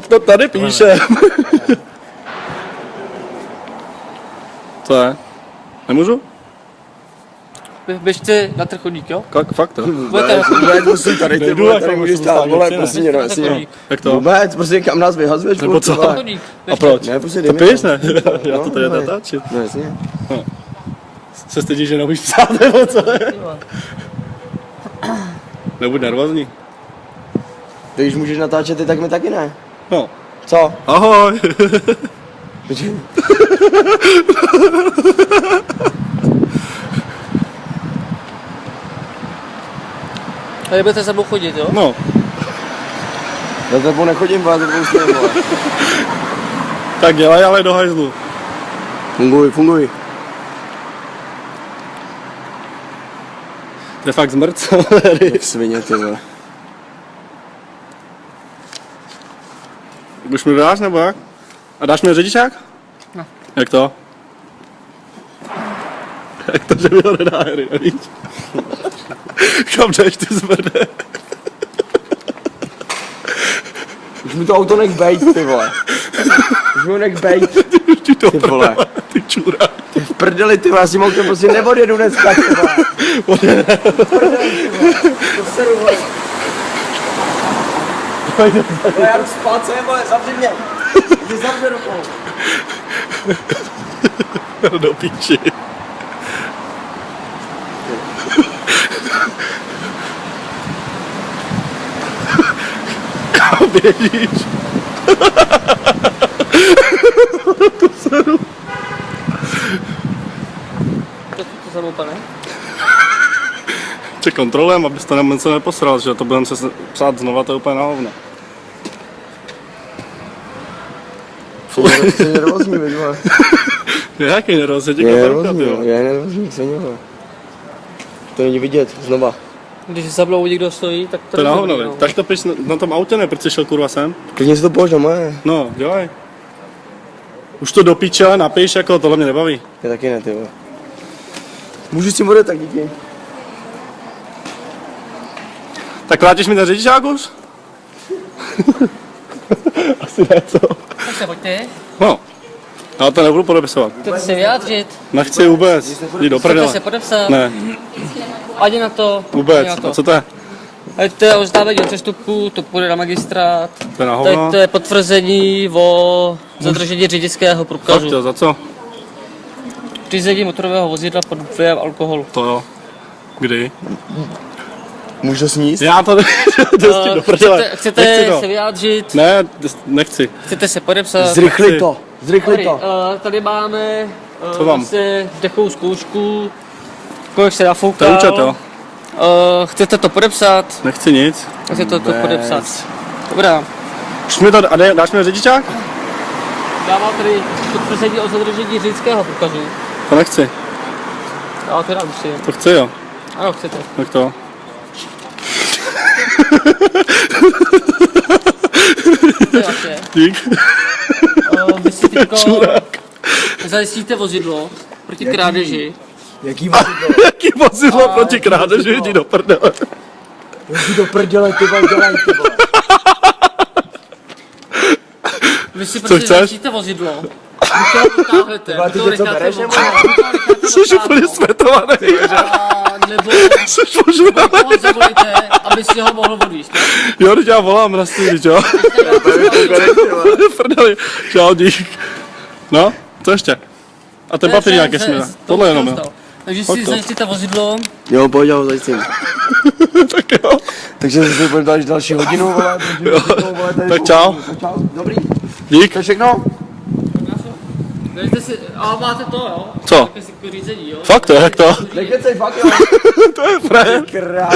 To tady píše. Co je? Nemůžu? Běžte na ten chodník, jo? Fakt to? Musím tady, ty vole, tady můžeš stát, vole, prostě no, jasně. Jak to? Vůbec, prostě kam nás vyhazuješ, Nebo co? Chodník. A proč? Ne, prostě To dej mi píš, ne? Já to tady natáčím. No jasně. Se stydíš, že neumíš psát, nebo co je? Nebuď nervózní. Když můžeš natáčet ty, tak my taky ne. No. Co? Ahoj. A budete za mnou chodit, jo? No. Já za tebou nechodím, vole, za tebou stojím, vole. Tak dělaj, ale do hajzlu. Funguj. To je fakt zmrt. Jak svině, ty vole. Už mi dáš, nebo jak? A dáš mi řidičák? No. Jak to? Jak to, že mi ho nedá, Harry, nevíš? Kam jdeš, ty zmrde? Už mi to auto nech bejt, ty vole. Už mi ho nech bejt, ty vole. Ty čůra. Ty v prdeli, ty vole, já s tím autem prostě neodjedu dneska, ty vole. To seru, vole. Já jdu spát, co je, vole, zavři mě. Jdi zavři rukou. Do píči. Kam běžíš? To seru. To za mnou, pane? Če kontrolujeme, abyste nám se neposral, že to budeme se psát znova, to je úplně na hovno. Jsi nervózní, veď, vole. Jaký nervoz, je Je nervózní, svině, vole. To není vidět, znova. Když za mnou někdo stojí, tak To je na hovno, veď. Tak to piš na tom autě, ne, protože šel kurva sem. Klidně si to polož na moje. No, dělej. Už to do píče, napiš, jako tohle mě nebaví. Já taky ne, ty vole. Můžu s tím odjet, tak díky. Tak vrátíš mi ten řidičák už? Asi ne, co? Tak se pojďte. No. Já to nebudu podepisovat. Chcete se vyjádřit? Nechci vůbec. Jdi do Chcete prdele. se podepsat? Ne, Ani na to. vůbec. Ani na to. A co to je? A to je oznámení o přestupku, to půjde na magistrát. To je na To je, hovno? to je potvrzení o zadržení řidičského Fakt průkazu. jo, za co? Řízení motorového vozidla pod vlivem alkoholu. To jo. Kdy? Můžu to sníst? Já to jdu s tím do prdele. Nechci Chcete to. se vyjádřit? Ne, nechci. Chcete se podepsat? Zrychli to, zrychli Dobrý, to. tady máme Co mám? vlastně dechovou zkoušku, kolik se nafoukal. To je účet, jo? Chcete to podepsat? Nechci nic. Chcete to podepsat. Dobrá. Už mi to, dáš mi řidičák? Dávám tady potvrzení o zadržení řidičského průkazu. To nechci. Já to dám si. To chci, jo. Ano, chcete. Jak to? To je vaše. Dík. Vy si teďko Čurák. zajistíte vozidlo proti krádeži. Jaký vozidlo? Jaký vozidlo proti krádeži, jdi do prdele. Jdi do prdele, ty vole, dělej, ty vole. Vy si prostě chceš? zajistíte vozidlo. Vy to vytáhnete. Ty něco bereš, nebo ne? Jsi úplně světovaný. Nebo Jsi požuraný. koho zavolejte, aby si ho mohl odvízt. Jo, teď já volám na stýlič, jo. Prdeli. Čau, dík. No, co ještě? A ten papír nějaký jsme. Tohle jenom, jo. Takže Fakt si to. zajistíte vozidlo. Jo, pojď, já ho zajistím. Tak jo. Takže si budeme dát další hodinu, vole. Tak čau. Čau, dobrý. Dík. To je všechno? Dejte si, a máte to, jo? Co? Máte si k řízení, jo? Fakt to, jak to? Nekecej, fakt jo. To je frajer. Král.